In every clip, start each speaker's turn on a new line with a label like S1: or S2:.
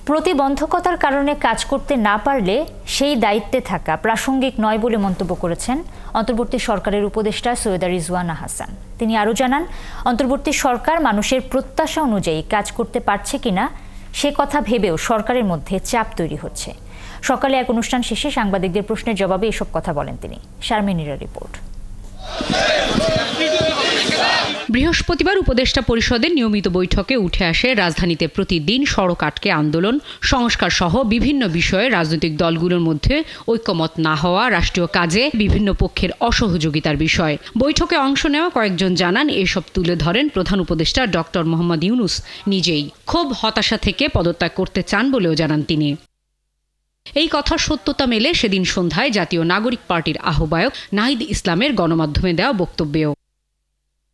S1: প্রতিবন্ধকতার কারণে কাজ করতে না পারলে সেই দায়িত্বে থাকা প্রাসঙ্গিক নয় বলে মন্তব্য করেছেন অন্তর্বর্তী সরকারের উপদেষ্টা সৈয়দা রিজওয়ানা হাসান। তিনি আরও জানান, অন্তর্বর্তী সরকার মানুষের প্রত্যাশা অনুযায়ী কাজ করতে পারছে কিনা সে কথা ভেবেও সরকারের মধ্যে চাপ তৈরি হচ্ছে। সকালে এক অনুষ্ঠান শেষে সাংবাদিকদের প্রশ্নের জবাবে এসব কথা বলেন তিনি। শারমিনীরা রিপোর্ট।
S2: বৃহস্পতিবার উপদেষ্টা পরিষদের নিয়মিত বৈঠকে উঠে আসে রাজধানীতে প্রতিদিন সড়ক আটকে আন্দোলন, সংস্কার সহ বিভিন্ন বিষয়ে রাজনৈতিক দলগুলোর মধ্যে ঐক্যমত না হওয়া, রাষ্ট্রীয় কাজে বিভিন্ন পক্ষের অসহযোগিতার বিষয়। বৈঠকে অংশ নেওয়া কয়েকজন জানান, এসব তুলে ধরেন প্রধান উপদেষ্টা ডক্টর মোহাম্মদ ইউনূস নিজেই। খুব হতাশা থেকে পদত্যাগ করতে চান বলেও জানান তিনি। এই কথার সত্যতা মেলে সেদিন সন্ধ্যায় জাতীয় নাগরিক পার্টির আহ্বায়ক নাহিদ ইসলামের গণমাধ্যমে দেওয়া বক্তব্যেও।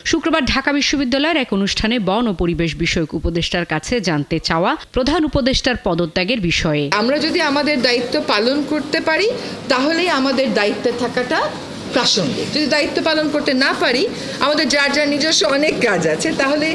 S2: শুক্রবার ঢাকা বিশ্ববিদ্যালয়ের এক অনুষ্ঠানে বন ও পরিবেশ বিষয়ক উপদেষ্টার কাছে জানতে চাওয়া প্রধান উপদেষ্টার পদত্যাগের বিষয়ে,
S3: আমরা যদি আমাদের দায়িত্ব পালন করতে পারি তাহলেই আমাদের দায়িত্বে থাকাটা প্রাসঙ্গিক। যদি দায়িত্ব পালন করতে না পারি, আমাদের যার যার নিজস্ব অনেক কাজ আছে, তাহলে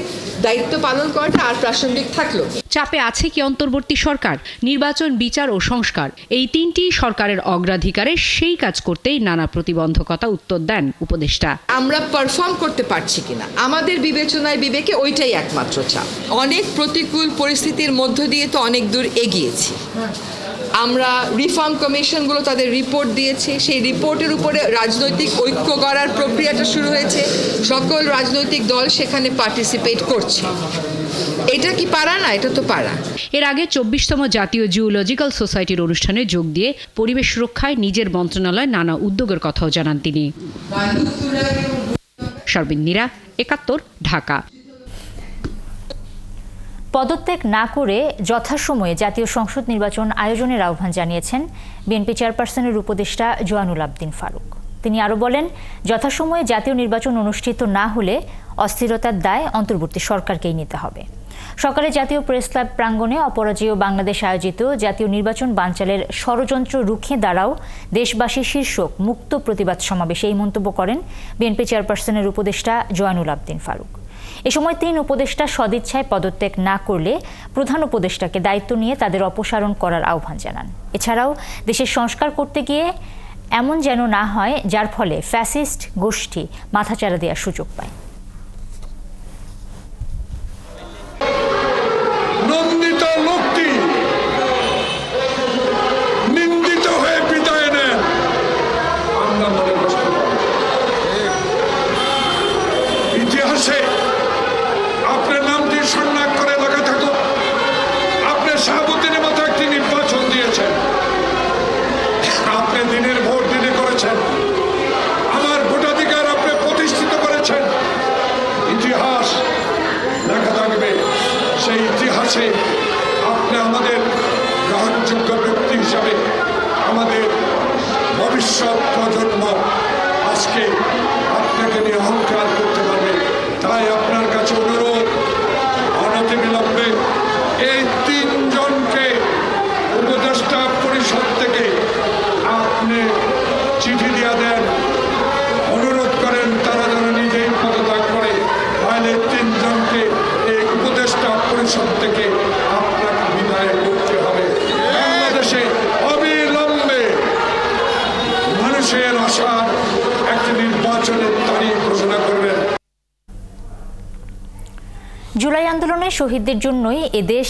S3: দায়িত্ব পালন করাটা আর প্রাসঙ্গিক থাকলো।
S2: চাপে আছে কি অন্তর্বর্তী সরকার? নির্বাচন, বিচার ও সংস্কার, এই তিনটি সরকারের অগ্রাধিকারে, সেই কাজ করতেই নানা প্রতিবন্ধকতা উত্তর দেন উপদেষ্টা।
S3: আমরা পারফর্ম করতে পারছি কিনা আমাদের বিবেচনায় বিবেকে ওইটাই একমাত্র চাপ। অনেক প্রতিকূল পরিস্থিতির মধ্য দিয়ে তো অনেক দূর এগিয়েছি। আমরা রিফর্ম কমিশনগুলো তাদের রিপোর্ট দিয়েছে, সেই রিপোর্টের উপরে রাজনৈতিক ঐক্য গড়ার প্রক্রিয়াটা শুরু হয়েছে। সকল রাজনৈতিক দল সেখানে পার্টিসিপেট করছে। এটা কি পারা না? এটা তো পারা।
S2: এর আগে ২৪তম জাতীয় জিওলজিক্যাল সোসাইটির অনুষ্ঠানে যোগ দিয়ে পরিবেশ রক্ষায় নিজের মন্ত্রণালয় নানা উদ্যোগের কথাও জানান তিনি। শারমিনীরা, ৭১, ঢাকা।
S1: পদত্যাগ না করে যথাসময়ে জাতীয় সংসদ নির্বাচন আয়োজনের আহ্বান জানিয়েছেন বিএনপি চেয়ারপারসনের উপদেষ্টা জোয়ানুল আবদিন ফারুক। তিনি আরও বলেন, যথাসময়ে জাতীয় নির্বাচন অনুষ্ঠিত না হলে অস্থিরতার দায় অন্তর্বর্তী সরকারকেই নিতে হবে। সকালে জাতীয় প্রেস ক্লাব প্রাঙ্গণে অপরাজেয় বাংলাদেশ আয়োজিত জাতীয় নির্বাচন বানচালের ষড়যন্ত্র রুখে দাঁড়াও দেশবাসী শীর্ষক মুক্ত প্রতিবাদ সমাবেশে এই মন্তব্য করেন বিএনপি চেয়ারপারসনের উপদেষ্টা জোয়ানুল আবদিন ফারুক। এ সময় ৩ উপদেষ্টা সদিচ্ছায় পদত্যাগ না করলে প্রধান উপদেষ্টাকে দায়িত্ব নিয়ে তাদের অপসারণ করার আহ্বান জানান। এছাড়াও দেশের সংস্কার করতে গিয়ে এমন যেন না হয় যার ফলে ফ্যাসিস্ট গোষ্ঠী মাথাচাড়া দেওয়ার সুযোগ পায়।
S4: সেই ইতিহাসে আপনি আমাদের গ্রহণযোগ্য ব্যক্তি হিসাবে আমাদের ভবিষ্যৎ প্রজন্ম আজকে আপনাকে নিয়ে অহংকার করতে পারবে। তাই আপনার কাছে অনুরোধ, অনতিবিলম্বে এই ৩ জনকে উপদেষ্টা পরিষদ থেকে আপনি চিঠি দিয়ে দেন, অনুরোধ করেন তারা যেন নিজেই পদত্যাগ করে। তাহলে ৩ জনকে এই উপদেষ্টা পরিষদ থেকে আপনাকে বিদায় করতে হবে। বাংলাদেশে অবিলম্বে মানুষের আশার একটি নির্বাচনের তারিখ ঘোষণা করবেন।
S1: জুলাই আন্দোলনে শহীদদের জন্যই এদেশ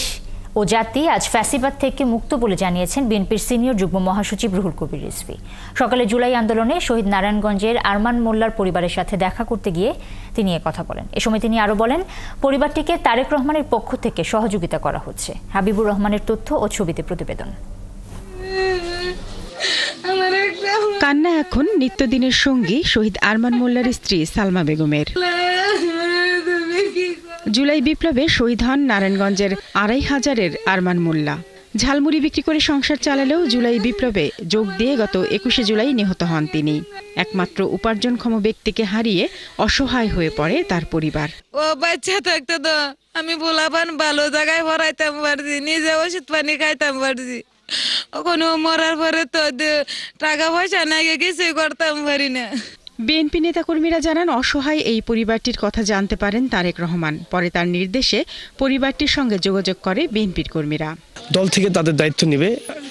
S1: ও জাতি আজ ফ্যাসিবাদ থেকে মুক্ত বলে জানিয়েছেন বিএনপির সিনিয়র যুগ্ম মহাসচিব রুহুল কবির রিজভী। সকালে জুলাই আন্দোলনে শহীদ নারায়ণগঞ্জের আরমান মোল্লার পরিবারের সাথে দেখা করতে গিয়ে তিনি কথা বলেন। এ সময় তিনি আরও বলেন, পরিবারটিকে তারেক রহমানের পক্ষ থেকে সহযোগিতা করা হচ্ছে। হাবিবুর রহমানের তথ্য ও ছবিতে প্রতিবেদন।
S5: কান্না এখন নিত্যদিনের সঙ্গী শহীদ আরমান মোল্লার স্ত্রী সালমা বেগমের। জুলাই বিপ্লবে শহীদ হন নারায়ণগঞ্জের ২৫০০-এর আরমান মোল্লা। ঝালমুড়ি বিক্রি করে সংসার চালালেও জুলাই বিপ্লবে যোগ দিয়ে গত ২১শে জুলাই নিহত হন তিনি। একমাত্র উপার্জনক্ষম ব্যক্তিকে হারিয়ে অসহায় হয়ে পড়ে তার পরিবার।
S6: ও বাচ্চা থাকতে তো আমি বলাবান ভালো জায়গায় ভরাইতাম পারছি, নিজে ওষুধ পানি খাইতাম পারছি। ওখানে মরার পরে তো টাকা পয়সা না কিছুই করতাম পারি না।
S5: বিএনপি নেতাকর্মীরা জানান, অসহায় এই পরিবারটির কথা জানতে পারেন তারেক রহমান। পরে তার নির্দেশে পরিবারটির সঙ্গে যোগাযোগ করে বিএনপির কর্মীরা।
S7: দল থেকে তাদের দায়িত্ব নেবে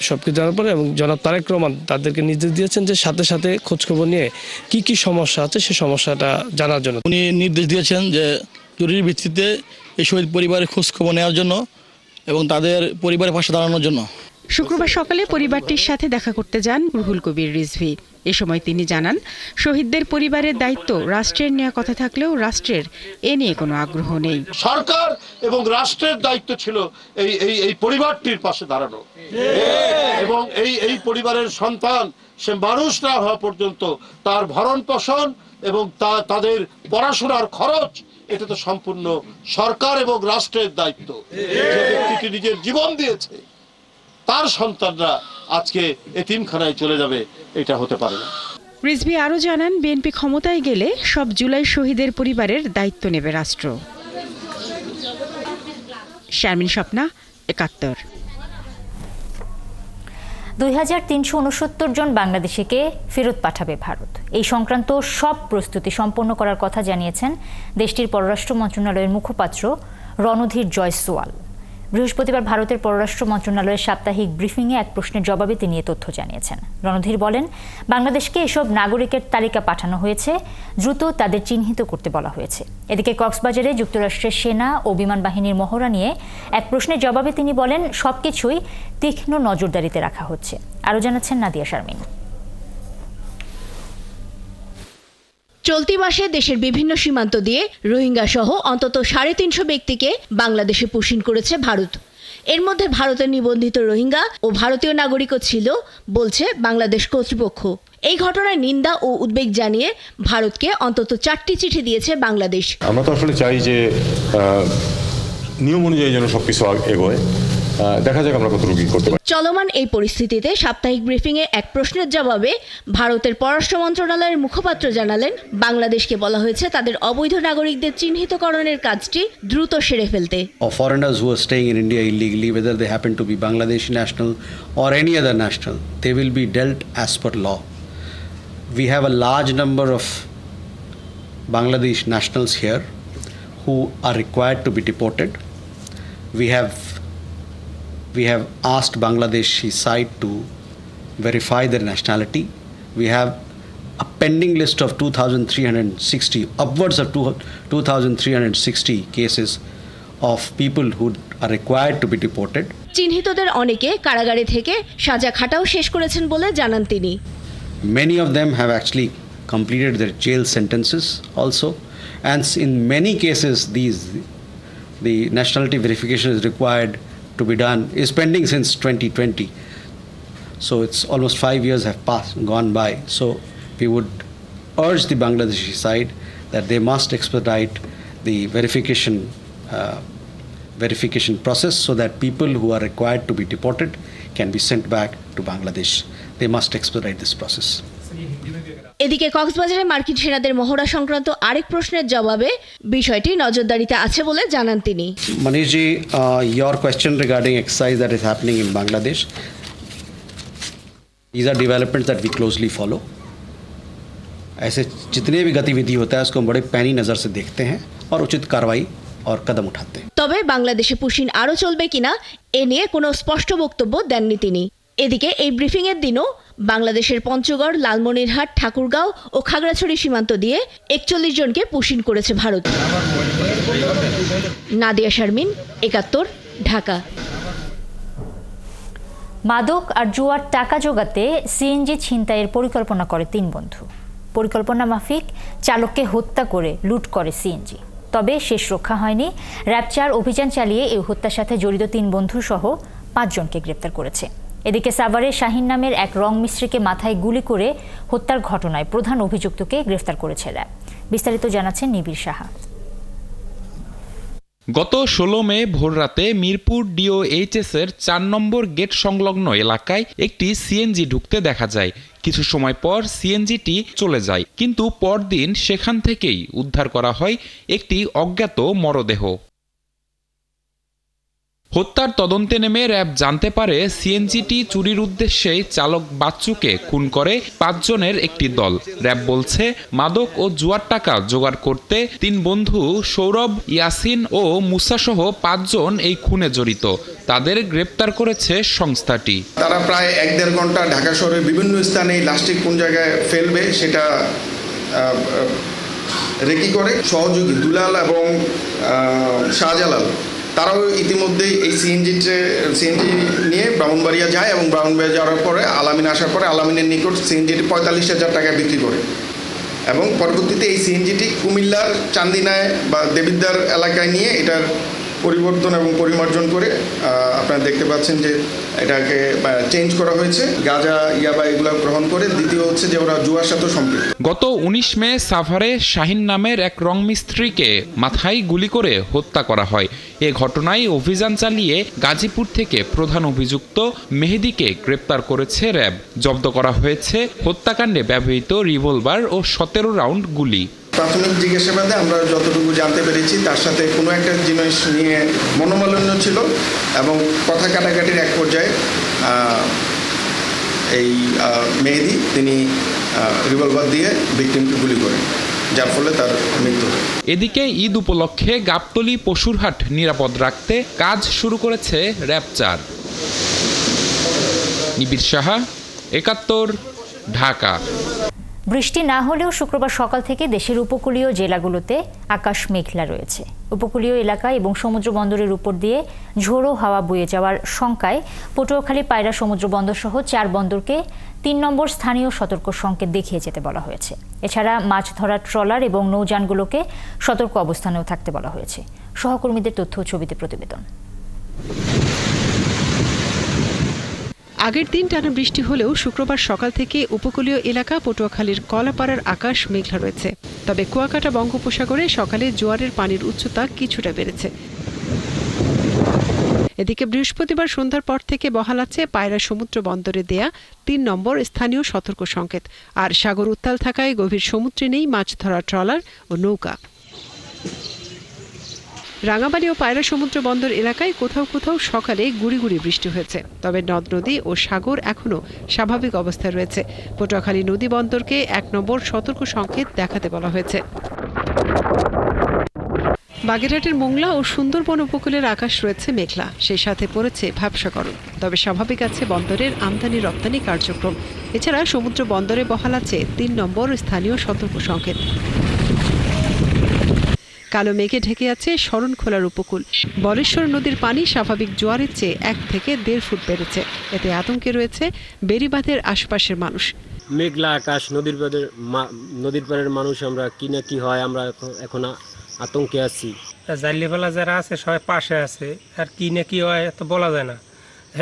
S7: সবকিছু জানার পরে, এবং জনাব তারেক রহমান তাদেরকে নির্দেশ দিয়েছেন যে সাথে সাথে খোঁজখবর নিয়ে কি কি সমস্যা আছে সে সমস্যাটা জানার জন্য।
S8: উনি নির্দেশ দিয়েছেন যে জরুরি ভিত্তিতে এই শহীদ পরিবারের খোঁজখবর নেওয়ার জন্য এবং তাদের পরিবারের পাশে দাঁড়ানোর জন্য।
S5: শুক্রবার সকালে পরিবারটির সাথে দেখা করতে যান রুহুল কবির রিজভী। এ সময় তিনি জানান, শহীদদের পরিবারের দায়িত্ব রাষ্ট্রের নেওয়া কথা থাকলেও রাষ্ট্রের এ নিয়ে কোনো আগ্রহ নেই।
S9: সরকার এবং রাষ্ট্রের দায়িত্ব ছিল এই পরিবারটির পাশে দাঁড়ানো, এবং এই পরিবারের সন্তান সে মানুষ না হওয়া পর্যন্ত তার ভরণ পোষণ এবং তাদের পড়াশোনার খরচ, এটা তো সম্পূর্ণ সরকার এবং রাষ্ট্রের দায়িত্ব। যে ব্যক্তিটি নিজের জীবন দিয়েছে তার সন্তানরা আজকে এতিমখানায় চলে যাবে, এটা হতে পারে না।
S5: রিজভী আরও জানান, বিএনপি ক্ষমতায় গেলে সব জুলাই শহীদের পরিবারের দায়িত্ব নেবে রাষ্ট্র। শারমিন স্বপ্না, ৭১।
S1: ২৩৬৯ জন বাংলাদেশিকে ফেরত পাঠাবে ভারত। এই সংক্রান্ত সব প্রস্তুতি সম্পন্ন করার কথা জানিয়েছেন দেশটির পররাষ্ট্র মন্ত্রণালয়ের মুখপাত্র রণধীর জয়সওয়াল। বৃহস্পতিবার ভারতের পররাষ্ট্র মন্ত্রণালয়ের সাপ্তাহিক ব্রিফিংয়ে এক প্রশ্নের জবাবে তিনি এ তথ্য জানিয়েছেন। রণধীর বলেন, বাংলাদেশকে এসব নাগরিকের তালিকা পাঠানো হয়েছে, দ্রুত তাদের চিহ্নিত করতে বলা হয়েছে। এদিকে কক্সবাজারে যুক্তরাষ্ট্রের সেনা ও বিমান বাহিনীর মহড়া নিয়ে এক প্রশ্নের জবাবে তিনি বলেন, সবকিছুই তীক্ষ্ণ নজরদারিতে রাখা হচ্ছে। আরও জানাচ্ছেন নাদিয়া শারমিন।
S10: চলতি মাসে দেশের বিভিন্ন সীমান্ত দিয়ে রোহিঙ্গা সহ অন্তত ৩৫০ ব্যক্তিকে বাংলাদেশে পুশিন করেছে ভারত। এর মধ্যে ভারতের নিবন্ধিত রোহিঙ্গা ও ভারতীয় নাগরিকও ছিল বলছে বাংলাদেশ কর্তৃপক্ষ। এই ঘটনায় নিন্দা ও উদ্বেগ জানিয়ে ভারতকে অন্তত ৪টি চিঠি দিয়েছে বাংলাদেশ।
S11: আমরা তো আসলে চাই যে নিয়ম অনুযায়ী যেন সবকিছু এগোয়, দেখা যাক আমরা কতটুকু করতে পারি।
S10: চলমান এই পরিস্থিতিতে সাপ্তাহিক ব্রিফিংয়ে এক প্রশ্নের জবাবে ভারতের পররাষ্ট্র মন্ত্রণালয়ের মুখপাত্র জানালেন, বাংলাদেশকে বলা হয়েছে তাদের অবৈধ নাগরিকদের চিহ্নিতকরণের কাজটি দ্রুত সেরে ফেলতে।
S12: Foreigners who are staying in India illegally, whether they happen to be Bangladeshi national or any other national, they will be dealt as per law. We have a large number of Bangladesh nationals here who are required to be deported. We have asked Bangladeshi side to verify their nationality. We have a pending list of 2,360, upwards of 2,360 cases of people who are required to be deported.
S10: চিহ্নিতদের অনেকে কারাগারে থেকে সাজা খাটাও শেষ করেছেন বলে জানান তিনি।
S12: Many of them have actually completed their jail sentences also, and in many cases the nationality verification is required to be done, is pending since 2020. So it's almost 5 years have gone by. So we would urge the Bangladeshi side that they must expedite the verification process so that people who are required to be deported can be sent back to Bangladesh. They must expedite this process.
S10: এদিকে কক্সবাজারে মার্কিন সেনাদের মহড়া সংক্রান্ত আরেক প্রশ্নের জবাবে বিষয়টি নজরদারিতে আছে বলে জানান তিনি।
S12: Manish ji, your question regarding exercise that is happening in Bangladesh, these are developments that we closely follow. ऐसे जितने भी गतिविधि होता है उसको हम बड़े पैनी नज़र से देखते हैं और उचित कार्रवाई और कदम उठाते हैं।
S10: তবে বাংলাদেশে পুশিন আরও চলবে কিনা এ নিয়ে কোনো স্পষ্ট বক্তব্য দেননি তিনি। এদিকে এই ব্রিফিংয়ের দিনও বাংলাদেশের পঞ্চগড়, লালমনিরহাট, ঠাকুরগাঁও ও খাগড়াছড়ি সীমান্ত দিয়ে ৪১ জনকে পুশিন করেছে ভারত। নাদিয়া শারমিন, ৭১, ঢাকা।
S1: মাদক আর জুয়ার টাকা জোগাতে সিএনজি ছিনতাইয়ের পরিকল্পনা করে ৩ বন্ধু। পরিকল্পনা মাফিক চালককে হত্যা করে লুট করে সিএনজি। তবে শেষ রক্ষা হয়নি। র্যাব ৪ অভিযান চালিয়ে এই হত্যার সাথে জড়িত ৩ বন্ধু সহ ৫ জনকে গ্রেপ্তার করেছে। এদিকে সাভারে শাহিন নামের এক রং মিস্ত্রিকে মাথায় গুলি করে হত্যার ঘটনায় প্রধান অভিযুক্তকে গ্রেফতার করেছে র্যাব। বিস্তারিত জানাচ্ছেন নিবিড় সাহা।
S13: গত ১৬ মে ভোররাতে মিরপুর ডিওএইচএস এর ৪ নম্বর গেট সংলগ্ন এলাকায় একটি সিএনজি ঢুকতে দেখা যায়। কিছু সময় পর সিএনজিটি চলে যায়, কিন্তু পরদিন সেখান থেকেই উদ্ধার করা হয় একটি অজ্ঞাত মরদেহ। হত্যার তদন্তে নেমে র্যাব জানতে পারে সিএনজিটি চুরির উদ্দেশ্যে চালক বাচ্চুকে খুন করে 5 জনের একটি দল। র্যাব বলছে মাদক ও জুয়ার টাকা জোগাড় করতে 3 বন্ধু সৌরভ, ইয়াসিন ও মুসা সহ 5 জন এই খুনে জড়িত। তাদের গ্রেপ্তার করেছে সংস্থাটি।
S14: তারা প্রায় 1-1.5 ঘন্টা ঢাকা শহরের বিভিন্ন স্থানে লাস্টে কোন জায়গায় ফেলবে সেটা রেকি করে। সহযোগী দুলাল এবং শাহজালাল তারাও ইতিমধ্যেই এই সিএনজি নিয়ে ব্রাহ্মণবাড়িয়া যায় এবং ব্রাহ্মণবাড়িয়া যাওয়ার পরে আলামিন আসার পরে আলামিনের নিকট সিএনজিটি 45,000 টাকায় বিক্রি করে এবং পরবর্তীতে এই সিএনজিটি কুমিল্লার চান্দিনায় বা দেবিদ্বার এলাকায় নিয়ে এটার পরিবর্তন এবং পরিমার্জন করে আপনারা দেখতে পাচ্ছেন যে এটাকে চেঞ্জ করা হয়েছে। গাঁজা, ইয়াবা এগুলো গ্রহণ করে। দ্বিতীয় হচ্ছে যে ওরা জুয়ার সাথে সম্পৃক্ত।
S13: গত 19 মে সাভারে শাহিন নামের এক রং মিস্ত্রিকে মাথায় গুলি করে হত্যা করা হয়। এ ঘটনায় অভিযান চালিয়ে গাজীপুর থেকে প্রধান অভিযুক্ত মেহেদীকে গ্রেপ্তার করেছে র্যাব। জব্দ করা হয়েছে হত্যাকাণ্ডে ব্যবহৃত রিভলভার ও 17 রাউন্ড গুলি।
S14: প্রাথমিক জিজ্ঞাসাবাদে আমরা যতটুকু জানতে পেরেছি তার সাথে কোনো একটা জিনিস নিয়ে মনোমালিন্য ছিল এবং কথা কাটাকাটির এক পর্যায়ে এই মেহেদী তিনি রিভলভার দিয়ে ভিকটিমকে গুলি করেন, যার ফলে তার মৃত্যু হয়।
S13: এদিকে ঈদ উপলক্ষে গাবতলী পশুরহাট নিরাপদ রাখতে কাজ শুরু করেছে র্যাব 4। নিবিড় সাহা, 71, ঢাকা।
S1: বৃষ্টি না হলেও শুক্রবার সকাল থেকে দেশের উপকূলীয় জেলাগুলোতে আকাশ মেঘলা রয়েছে। উপকূলীয় এলাকা এবং সমুদ্র বন্দরের উপর দিয়ে ঝোড়ো হাওয়া বয়ে যাওয়ার শঙ্কায় পটুয়াখালী, পায়রা সমুদ্র বন্দর সহ 4 বন্দরকে 3 নম্বর স্থানীয় সতর্ক সংকেত দেখিয়ে যেতে বলা হয়েছে। এছাড়া মাছ ধরার ট্রলার এবং নৌযানগুলোকে সতর্ক অবস্থানেও থাকতে বলা হয়েছে। সহকর্মীদের তথ্য ও ছবিতে প্রতিবেদন।
S5: আগের দিন টানা বৃষ্টি হলেও শুক্রবার সকাল থেকে উপকূলীয় এলাকা পটুয়াখালীর কলাপাড়ার আকাশ মেঘলা রয়েছে। তবে কুয়াকাটা বঙ্গোপসাগরে সকালে জোয়ারের পানির উচ্চতা কিছুটা বেড়েছে। এদিকে বৃহস্পতিবার সন্ধ্যার পর থেকে বহাল আছে পায়রা সমুদ্র বন্দরে দেয়া 3 নম্বর স্থানীয় সতর্ক সংকেত। আর সাগর উত্তাল থাকায় গভীর সমুদ্রে নেই মাছ ধরা ট্রলার ও নৌকা। রাঙামাটি ও পায়রা সমুদ্র বন্দর এলাকায় কোথাও কোথাও সকালে গুড়ি গুড়ি বৃষ্টি হয়েছে। তবে নদ নদী ও সাগর এখনও স্বাভাবিক অবস্থায় রয়েছে। পটুয়াখালী নদী বন্দরকে 1 নম্বর সতর্ক সংকেত দেখাতে বলা হয়েছে। বাগেরহাটের মোংলা ও সুন্দরবন উপকূলের আকাশ রয়েছে মেঘলা, সেই সাথে পড়েছে ভ্যাপসা গরম। তবে স্বাভাবিক আছে বন্দরের আমদানি রপ্তানি কার্যক্রম। এছাড়া সমুদ্র বন্দরে বহাল আছে 3 নম্বর স্থানীয় সতর্ক সংকেত। কালো মেঘে ঢেকে আছে শরণখোলার উপকূল। বলেশ্বর নদীর পানি স্বাভাবিক জোয়ারের চেয়ে 1 থেকে 1.5 ফুট বেড়েছে। এতে আতঙ্কে রয়েছে বেড়িবাঁধের আশপাশের মানুষ।
S15: মেঘলা আকাশ, নদীর পাড়ের মানুষ আমরা কি না কি হয়, আমরা এখন আতঙ্কে আছি।
S16: জাল্লিপালা যারা আছে সবাই পাশে আছে, আর কি না কি হয় তো বলা যায় না।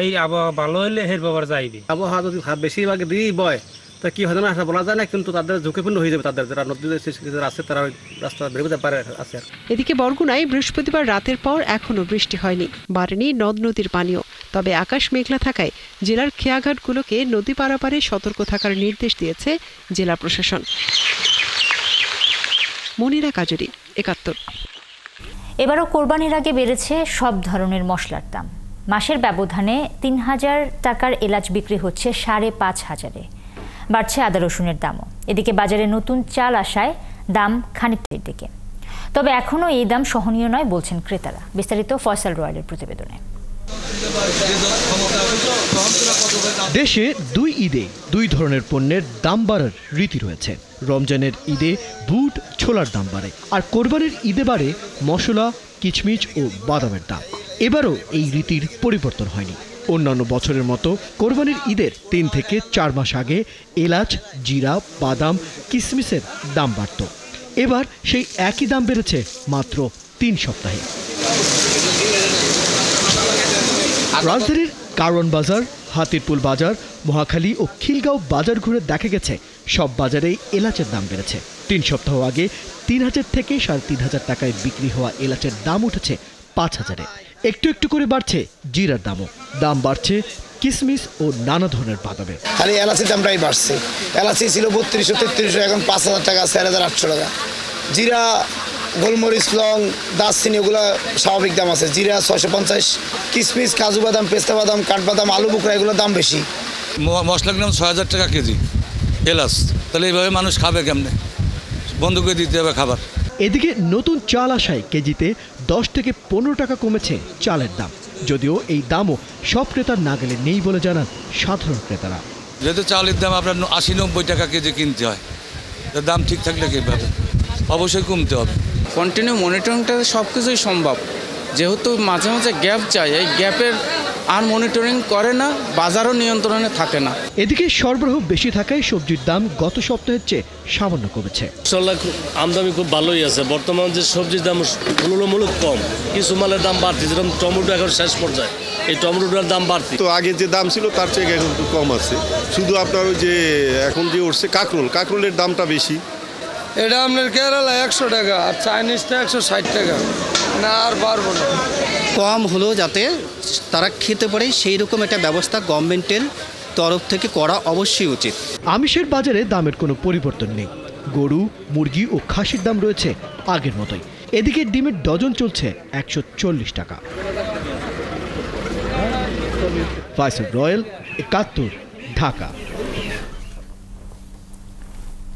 S16: এই আবহাওয়া ভালো হলে হের বাবার যাইবে।
S17: আবহাওয়া যদি বেশিরভাগ দিয়েই বয় তা কি হয় না বলা যায় না, কিন্তু তাদের ঝুঁকিপূর্ণ হয়ে যাবে। তাদের যারা নদীতে আছে তারা রাস্তা বেরোতে পারে আছে।
S5: এদিকে বরগুনায় বৃহস্পতিবার রাতের পর এখনো বৃষ্টি হয়নি, বাড়েনি নদ নদীর পানিও। তবে আকাশ মেঘলা থাকায় জেলার খেয়াঘাটগুলোকে নদী পারাপারে সতর্ক থাকার নির্দেশ দিয়েছে জেলা প্রশাসন। মনিরা কাজরি, 71।
S1: এবারও কোরবানির আগে বেড়েছে সব ধরনের মশলার দাম। মাসের ব্যবধানে 3000 টাকার এলাচ বিক্রি হচ্ছে 5,500-এ। বাড়ছে আদা রসুনের দামও। এদিকে বাজারে নতুন চাল আসায় দাম খানিকটার দিকে। তবে এখনও এই দাম সহনীয় নয় বলছেন ক্রেতারা। বিস্তারিত ফয়সাল রয়েলের প্রতিবেদনে।
S18: দেশে 2 ঈদে 2 ধরনের পণ্যের দাম বাড়ার রীতি রয়েছে। রমজানের ঈদে বুট, ছোলার দাম বাড়ে, আর কোরবানির ঈদে বাড়ে মশলা, কিচমিচ ও বাদামের দাম। এবারও এই রীতির পরিবর্তন হয়নি। অন্যান্য বছরের মতো কোরবানির ঈদের 3 থেকে 4 মাস আগে এলাচ, জিরা, বাদাম, কিশমিশের দাম বাড়ত। এবার সেই একই দাম বেড়েছে মাত্র 3 সপ্তাহে। রাজধানীর কারওয়ান বাজার, হাতিরপুল বাজার, মহাখালী ও খিলগাঁও বাজার ঘুরে দেখা গেছে সব বাজারেই এলাচের দাম বেড়েছে। 3 সপ্তাহ আগে 3000 থেকে 3500 টাকায় বিক্রি হওয়া এলাচের দাম উঠেছে 5000-এ। একটু একটু করে বাড়ছে জিরার দামও। দাম বাড়ছে কিশমিশ ও নানা ধরনের বাদামে।
S19: খালি এলাচির দামটাই বাড়ছে। এলাচি ছিল 3200-3300, এখন 5000 টাকা, 4800 টাকা। জিরা গোলমরিচ, লং, দারচিনি ওগুলো স্বাভাবিক দাম আছে। জিরা 650, কিশমিশ, কাজু বাদাম, পেস্তা বাদাম, কাঠবাদাম, আলু বুকরা এগুলোর দাম বেশি।
S20: মশলা কিনলাম 6000 টাকা কেজি এলাচ, তাহলে এইভাবে মানুষ খাবে কেমনে? বন্ধ করে দিতে হবে খাবার।
S18: এদিকে নতুন চাল আসায় কেজিতে 10 থেকে 15 টাকা কমেছে চালের দাম, যদিও এই দামও সব ক্রেতার নাগালে নেই বলে জানান সাধারণ ক্রেতারা।
S20: যেহেতু চালের দাম আপনার 80-90 টাকা কেজি কিনতে হয়, দাম ঠিক থাকলে কীভাবে? অবশ্যই কমতে হবে।
S21: কন্টিনিউ মনিটরিংটা সব কিছুই সম্ভব, যেহেতু মাঝে মাঝে গ্যাপ চাই, এই গ্যাপের আর মনিটরিং করে না, বাজারও নিয়ন্ত্রণে থাকে না।
S18: এদিকে সরবরাহ বেশি থাকায় সবজির দাম গত সপ্তাহের চেয়ে সামান্য কমেছে।
S22: আমদানি খুব ভালোই আছে, বর্তমান যে সবজির দাম তুলনামূলক কম, কিছু মালের দাম বাড়তি, যেরকম টমেটো এখন শেষ পর্যায়ে, এই টমেটোটার দাম বাড়তি।
S23: তো আগে যে দাম ছিল তার চেয়ে এখন একটু কম আছে, শুধু আপনার ওই যে এখন যে উঠছে কাঁকরোলের দামটা বেশি।
S24: এটা আপনার কেরালা 100 টাকা, আর চাইনিজটা 160 টাকা, না আর পারবো না।
S25: কম হলেও যাতে তারা খেতে পারে সেই রকম একটা ব্যবস্থা গভর্নমেন্টের তরফ থেকে করা অবশ্যই উচিত।
S18: আমিষের বাজারে দামের কোনো পরিবর্তন নেই, গরু, মুরগি ও খাসির দাম রয়েছে আগের মতোই। এদিকে ডিমের ডজন চলছে 140 টাকা। ফাইসাল রয়েল, 71, ঢাকা।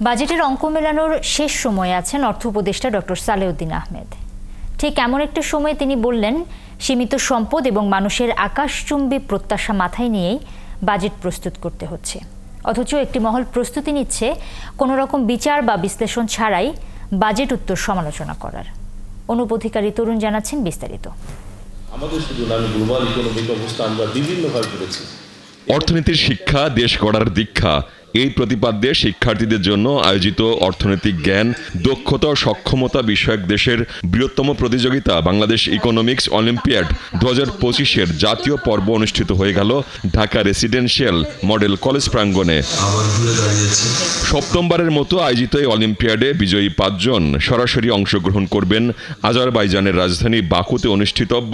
S1: বাজেটের অঙ্ক মেলানোর শেষ সময়ে আছেন অর্থ উপদেষ্টা ডক্টর সালেউদ্দিন আহমেদ। ঠিক এমন একটা সময় তিনি বললেন, সীমিত সম্পদ এবং মানুষের আকাশচুম্বী প্রত্যাশা মাথায় নিয়েই বাজেট প্রস্তুত করতে হচ্ছে। অথচ একটি মহল প্রস্তুতি নিচ্ছে কোনো রকম বিচার বা বিশ্লেষণ ছাড়াই বাজেট উত্তর সমালোচনা করার। অনুপ অধিকারী তরুণ জানাচ্ছেন বিস্তারিত।
S26: আমাদের শুধু না, গ্লোবাল ইকোনমিক অবস্থা আমরা বিভিন্নভাবে করেছি।
S27: অর্থনীতির শিক্ষা দেশ গড়ার দীক্ষা, এই প্রতিপাদ্যে শিক্ষার্থীদের জন্য আয়োজিত অর্থনৈতিক জ্ঞান, দক্ষতা ও সক্ষমতা বিষয়ক দেশের বৃহত্তম প্রতিযোগিতা বাংলাদেশ ইকোনমিক্স অলিম্পিয়াড 2025-এর জাতীয় পর্ব অনুষ্ঠিত হয়ে গেল ঢাকা রেসিডেন্সিয়াল মডেল কলেজ প্রাঙ্গণে। সপ্তমবারের মতো আয়োজিত এই অলিম্পিয়াডে বিজয়ী 5 জন সরাসরি অংশগ্রহণ করবেন আজারবাইজানের রাজধানী বাকুতে অনুষ্ঠিতব্য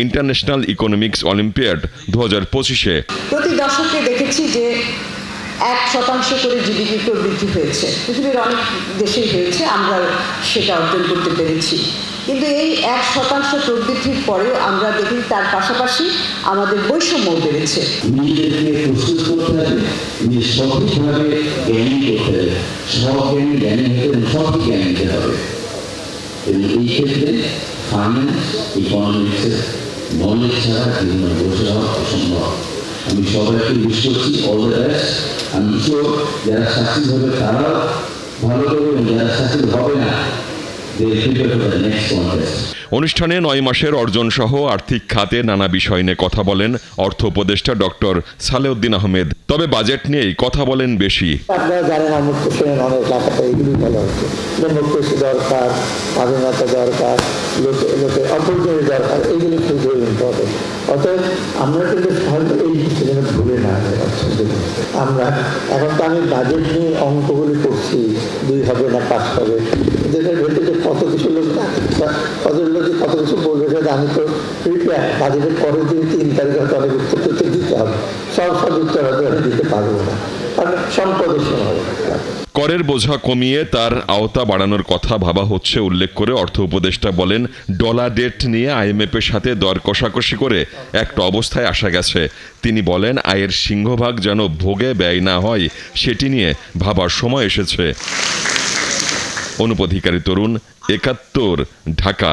S27: ইন্টারন্যাশনাল ইকোনমিক্স অলিম্পিয়াড 2025-এ।
S28: প্রতি দশকে দেখেছি যে 1% করে জিডিপি প্রবৃদ্ধি হয়েছে, পৃথিবীর অনেক দেশেই হয়েছে, আমরা সেটা অর্জন করতে পেরেছি। কিন্তু এই 1% প্রবৃদ্ধির পরেও আমরা দেখি তার পাশাপাশি আমাদের বৈষম্য বেড়েছে।
S29: নিজেদেরকে প্রস্তুত করতে হবে, সঠিকভাবে জ্ঞানী করতে হবে, সজ্ঞানী জ্ঞানী হতে সঠিক জ্ঞান নিতে হবে। এবং এই ক্ষেত্রে ফাইন্যান্স ইকোনমিক্সের নলেজ ছাড়া জীবনে বসে হওয়া অসম্ভব। আমি সবাইকে উইশ করছি অল দ্য বেস্ট। আমি শিওর যারা সাকসেস হবে তারাও ভালো করবে, এবং যারা সাকসেস হবে না they prepare for the next contest.
S27: অনুষ্ঠানে 9 মাসের অর্জন সহ আর্থিক খাতে নানা বিষয় নিয়ে কথা বলেন অর্থ উপদেষ্টা ডক্টর সালেউদ্দিন আহমেদ। তবে বাজেট নিয়েই কথা বলেন বেশি।
S30: আপনারা জানেন আমার তো শুনেন অনেক এলাকাতে এগুলি বলা হচ্ছে, ডেমোক্রেসি দরকার, স্বাধীনতা দরকার, লোকের অপরজনের দরকার, এইগুলি খুব ইম্পর্টেন্ট। অতএব আমরা কিন্তু হয়তো এই জিনিসটা যেন ভুলে না আমরা এখন তো আমি বাজেট নিয়ে অঙ্কগুলি করছি, 2 হবে না 5 হবে, এদের ভেতরে কত কিছু লোক কত লোক কত কিছু বলবে, আমি তো প্রিপেয়ার বাজেটের পরের দিন 3 তারিখে হয়তো অনেক উত্তর দিতে হবে, সব উত্তর হয়তো দিতে পারবো না, কারণ সম্পদের সময়।
S27: করের বোঝা কমিয়ে তার আওতা বাড়ানোর কথা ভাবা হচ্ছে উল্লেখ করে অর্থ উপদেষ্টা বলেন, ডলার ডেট নিয়ে আইএমএফের সাথে দর কষাকষি করে একটা অবস্থায় আসা গেছে। তিনি বলেন, আয়ের সিংহভাগ যেন ভোগে ব্যয় না হয় সেটি নিয়ে ভাবার সময় এসেছে। অনুপ অধিকারী তরুণ, 71, ঢাকা।